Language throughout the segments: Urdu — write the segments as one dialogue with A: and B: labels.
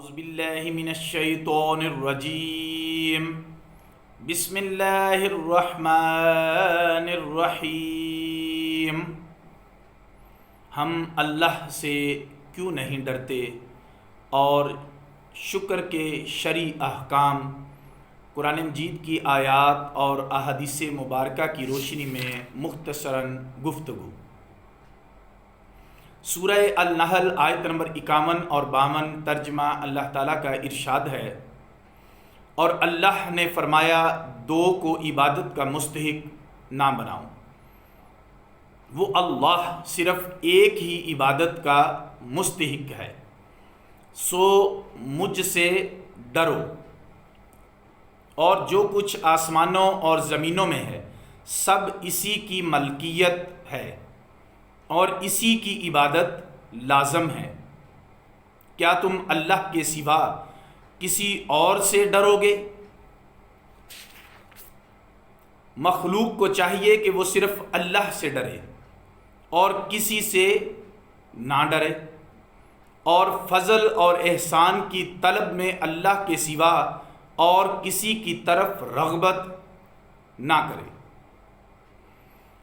A: اعوذ باللہ من الشیطان الرجیم بسم اللہ الرحمن الرحیم۔ ہم اللہ سے کیوں نہیں ڈرتے اور شکر کے شرعی احکام قرآن مجید کی آیات اور احادیث مبارکہ کی روشنی میں مختصراً گفتگو۔ سورہ النحل آیت نمبر 51 اور 52 ترجمہ اللہ تعالیٰ کا ارشاد ہے، اور اللہ نے فرمایا دو کو عبادت کا مستحق نہ بناؤں، وہ اللہ صرف ایک ہی عبادت کا مستحق ہے، سو مجھ سے ڈرو، اور جو کچھ آسمانوں اور زمینوں میں ہے سب اسی کی ملکیت ہے اور اسی کی عبادت لازم ہے۔ کیا تم اللہ کے سوا کسی اور سے ڈرو گے؟ مخلوق کو چاہیے کہ وہ صرف اللہ سے ڈرے اور کسی سے نہ ڈرے، اور فضل اور احسان کی طلب میں اللہ کے سوا اور کسی کی طرف رغبت نہ کرے۔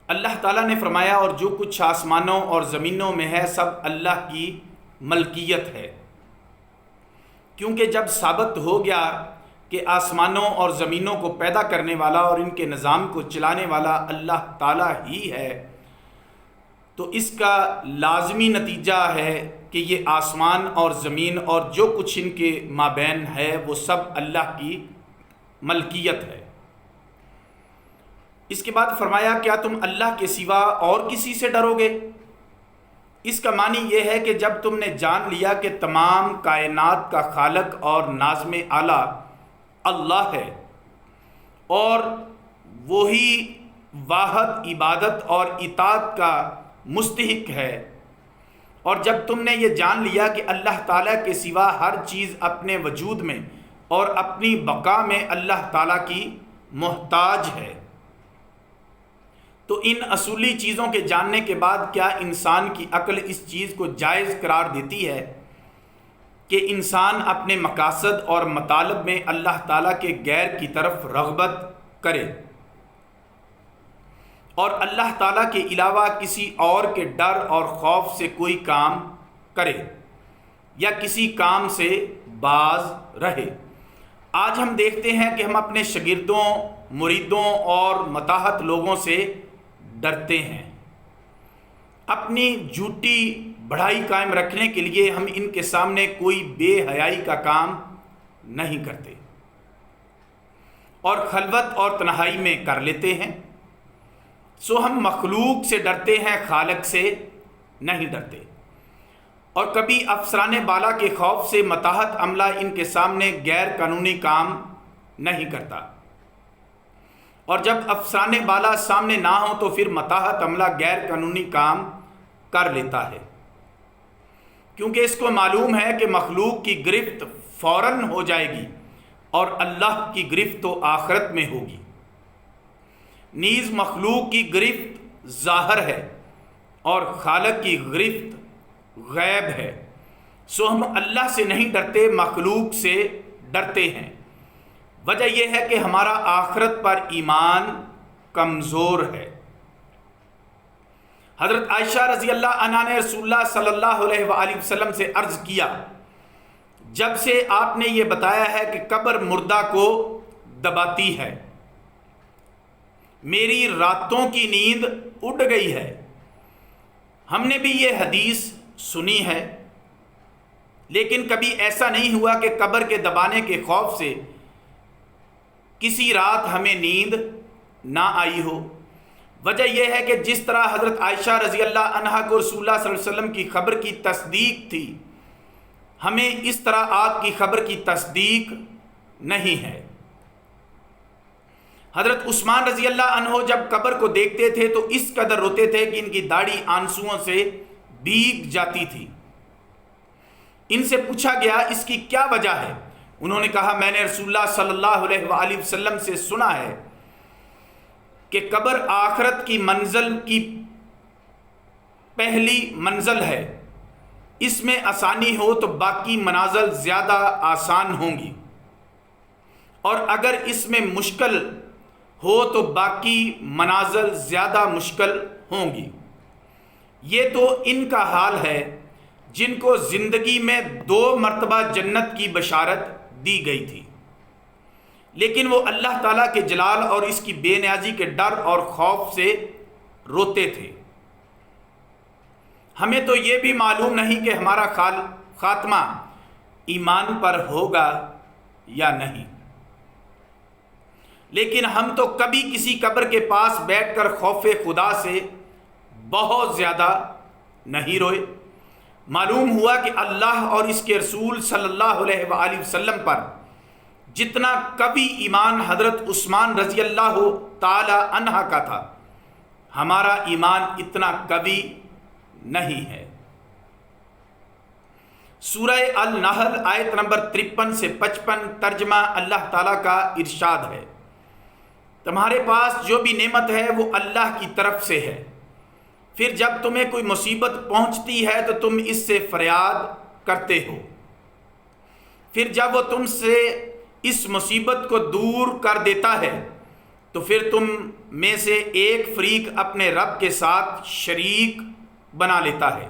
A: اللہ تعالیٰ نے فرمایا اور جو کچھ آسمانوں اور زمینوں میں ہے سب اللہ کی ملکیت ہے، کیونکہ جب ثابت ہو گیا کہ آسمانوں اور زمینوں کو پیدا کرنے والا اور ان کے نظام کو چلانے والا اللہ تعالیٰ ہی ہے، تو اس کا لازمی نتیجہ ہے کہ یہ آسمان اور زمین اور جو کچھ ان کے مابین ہے وہ سب اللہ کی ملکیت ہے۔ اس کے بعد فرمایا کیا تم اللہ کے سوا اور کسی سے ڈرو گے؟ اس کا معنی یہ ہے کہ جب تم نے جان لیا کہ تمام کائنات کا خالق اور ناظم اعلیٰ اللہ ہے اور وہی واحد عبادت اور اطاعت کا مستحق ہے، اور جب تم نے یہ جان لیا کہ اللہ تعالیٰ کے سوا ہر چیز اپنے وجود میں اور اپنی بقا میں اللہ تعالیٰ کی محتاج ہے، تو ان اصولی چیزوں کے جاننے کے بعد کیا انسان کی عقل اس چیز کو جائز قرار دیتی ہے کہ انسان اپنے مقاصد اور مطالب میں اللہ تعالیٰ کے غیر کی طرف رغبت کرے اور اللہ تعالیٰ کے علاوہ کسی اور کے ڈر اور خوف سے کوئی کام کرے یا کسی کام سے باز رہے؟ آج ہم دیکھتے ہیں کہ ہم اپنے شاگردوں، مریدوں اور متاحت لوگوں سے ڈرتے ہیں۔ اپنی جھوٹی بڑائی قائم رکھنے کے لیے ہم ان کے سامنے کوئی بے حیائی کا کام نہیں کرتے اور خلوت اور تنہائی میں کر لیتے ہیں، سو ہم مخلوق سے ڈرتے ہیں، خالق سے نہیں ڈرتے، اور کبھی افسران بالا کے خوف سے متاحت عملہ ان کے سامنے غیر قانونی کام نہیں کرتا، اور جب افسران بالا سامنے نہ ہوں تو پھر متاحت عملہ غیر قانونی کام کر لیتا ہے، کیونکہ اس کو معلوم ہے کہ مخلوق کی گرفت فوراً ہو جائے گی اور اللہ کی گرفت تو آخرت میں ہوگی۔ نیز مخلوق کی گرفت ظاہر ہے اور خالق کی گرفت غیب ہے، سو ہم اللہ سے نہیں ڈرتے، مخلوق سے ڈرتے ہیں۔ وجہ یہ ہے کہ ہمارا آخرت پر ایمان کمزور ہے۔ حضرت عائشہ رضی اللہ عنہا نے رسول اللہ صلی اللہ علیہ وآلہ وسلم سے عرض کیا، جب سے آپ نے یہ بتایا ہے کہ قبر مردہ کو دباتی ہے، میری راتوں کی نیند اڑ گئی ہے۔ ہم نے بھی یہ حدیث سنی ہے، لیکن کبھی ایسا نہیں ہوا کہ قبر کے دبانے کے خوف سے کسی رات ہمیں نیند نہ آئی ہو۔ وجہ یہ ہے کہ جس طرح حضرت عائشہ رضی اللہ عنہا کو رسول اللہ صلی اللہ علیہ وسلم کی خبر کی تصدیق تھی، ہمیں اس طرح آپ کی خبر کی تصدیق نہیں ہے۔ حضرت عثمان رضی اللہ عنہ جب قبر کو دیکھتے تھے تو اس قدر روتے تھے کہ ان کی داڑھی آنسوؤں سے بھیگ جاتی تھی۔ ان سے پوچھا گیا اس کی کیا وجہ ہے؟ انہوں نے کہا میں نے رسول اللہ صلی اللہ علیہ وآلہ وسلم سے سنا ہے کہ قبر آخرت کی منزل کی پہلی منزل ہے اس میں آسانی ہو تو باقی منازل زیادہ آسان ہوں گی، اور اگر اس میں مشکل ہو تو باقی منازل زیادہ مشکل ہوں گی۔ یہ تو ان کا حال ہے جن کو زندگی میں 2 مرتبہ جنت کی بشارت دی گئی تھی، لیکن وہ اللہ تعالیٰ کے جلال اور اس کی بے نیازی کے ڈر اور خوف سے روتے تھے۔ ہمیں تو یہ بھی معلوم نہیں کہ ہمارا خاتمہ ایمان پر ہوگا یا نہیں، لیکن ہم تو کبھی کسی قبر کے پاس بیٹھ کر خوف خدا سے بہت زیادہ نہیں روئے۔ معلوم ہوا کہ اللہ اور اس کے رسول صلی اللہ علیہ وآلہ وسلم پر جتنا کبھی ایمان حضرت عثمان رضی اللہ تعالی عنہ کا تھا، ہمارا ایمان اتنا کبھی نہیں ہے۔ سورہ النحل آیت نمبر 53 سے 55 ترجمہ اللہ تعالیٰ کا ارشاد ہے، تمہارے پاس جو بھی نعمت ہے وہ اللہ کی طرف سے ہے، پھر جب تمہیں کوئی مصیبت پہنچتی ہے تو تم اس سے فریاد کرتے ہو، پھر جب وہ تم سے اس مصیبت کو دور کر دیتا ہے تو پھر تم میں سے ایک فریق اپنے رب کے ساتھ شریک بنا لیتا ہے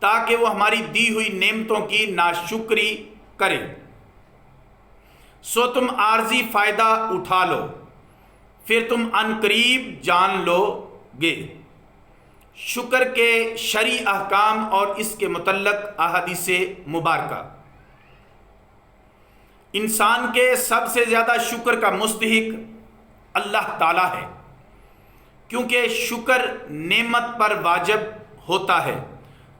A: تاکہ وہ ہماری دی ہوئی نعمتوں کی ناشکری کرے، سو تم عارضی فائدہ اٹھا لو، پھر تم عنقریب جان لو گے۔ شکر کے شرعی احکام اور اس کے متعلق احادیث مبارکہ۔ انسان کے سب سے زیادہ شکر کا مستحق اللہ تعالیٰ ہے، کیونکہ شکر نعمت پر واجب ہوتا ہے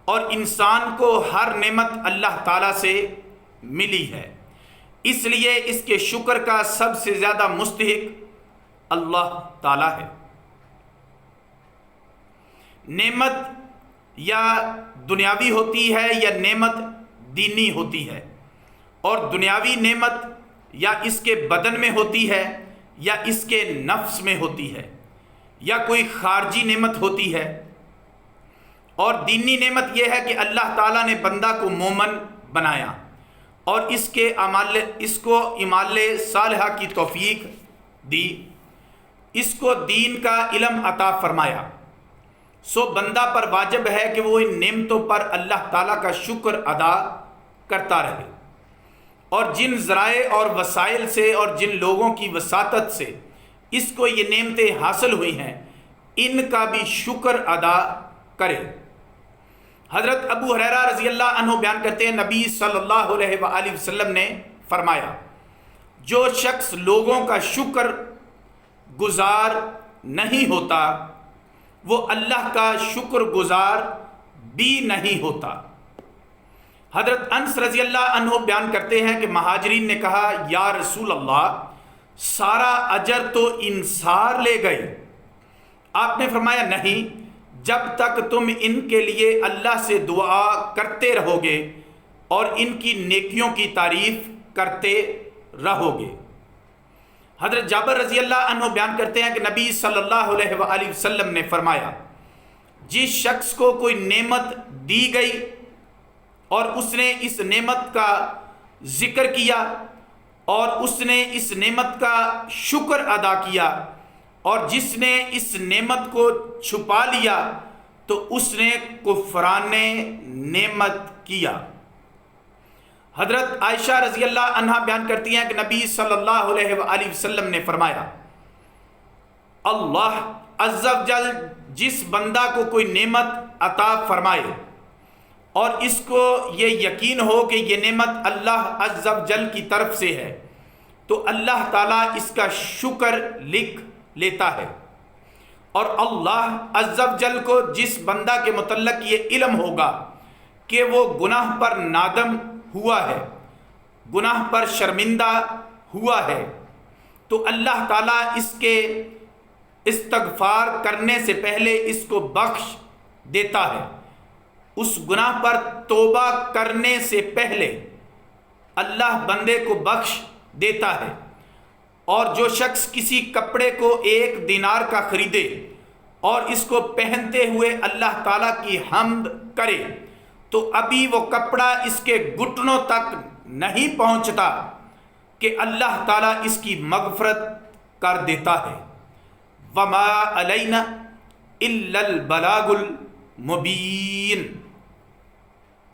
A: اور انسان کو ہر نعمت اللہ تعالیٰ سے ملی ہے، اس لیے اس کے شکر کا سب سے زیادہ مستحق اللہ تعالیٰ ہے۔ نعمت یا دنیاوی ہوتی ہے یا نعمت دینی ہوتی ہے، اور دنیاوی نعمت یا اس کے بدن میں ہوتی ہے یا اس کے نفس میں ہوتی ہے یا کوئی خارجی نعمت ہوتی ہے، اور دینی نعمت یہ ہے کہ اللہ تعالیٰ نے بندہ کو مومن بنایا اور اس کو اعمال صالحہ کی توفیق دی، اس کو دین کا علم عطا فرمایا، سو بندہ پر واجب ہے کہ وہ ان نعمتوں پر اللہ تعالیٰ کا شکر ادا کرتا رہے، اور جن ذرائع اور وسائل سے اور جن لوگوں کی وساطت سے اس کو یہ نعمتیں حاصل ہوئی ہیں ان کا بھی شکر ادا کرے۔ حضرت ابو ہریرہ رضی اللہ عنہ بیان کرتے ہیں، نبی صلی اللہ علیہ وآلہ وسلم نے فرمایا، جو شخص لوگوں کا شکر گزار نہیں ہوتا وہ اللہ کا شکر گزار بھی نہیں ہوتا۔ حضرت انس رضی اللہ عنہ بیان کرتے ہیں کہ مہاجرین نے کہا، یا رسول اللہ، سارا اجر تو انصار لے گئے۔ آپ نے فرمایا، نہیں، جب تک تم ان کے لیے اللہ سے دعا کرتے رہو گے اور ان کی نیکیوں کی تعریف کرتے رہو گے۔ حضرت جابر رضی اللہ عنہ بیان کرتے ہیں کہ نبی صلی اللہ علیہ وآلہ وسلم نے فرمایا، جس شخص کو کوئی نعمت دی گئی اور اس نے اس نعمت کا ذکر کیا اور اس نے اس نعمت کا شکر ادا کیا، اور جس نے اس نعمت کو چھپا لیا تو اس نے کفران نعمت کیا۔ حضرت عائشہ رضی اللہ عنہا بیان کرتی ہیں کہ نبی صلی اللہ علیہ وآلہ وسلم نے فرمایا، اللہ عز و جل جس بندہ کو کوئی نعمت عطا فرمائے اور اس کو یہ یقین ہو کہ یہ نعمت اللہ عز و جل کی طرف سے ہے تو اللہ تعالیٰ اس کا شکر لکھ لیتا ہے، اور اللہ عز و جل کو جس بندہ کے متعلق یہ علم ہوگا کہ وہ گناہ پر نادم ہوا ہے، گناہ پر شرمندہ ہوا ہے، تو اللہ تعالیٰ اس کے استغفار کرنے سے پہلے اس کو بخش دیتا ہے، اس گناہ پر توبہ کرنے سے پہلے اللہ بندے کو بخش دیتا ہے۔ اور جو شخص کسی کپڑے کو 1 دینار کا خریدے اور اس کو پہنتے ہوئے اللہ تعالیٰ کی حمد کرے تو ابھی وہ کپڑا اس کے گھٹنوں تک نہیں پہنچتا کہ اللہ تعالیٰ اس کی مغفرت کر دیتا ہے۔ وما علینا الا البلاغ المبین،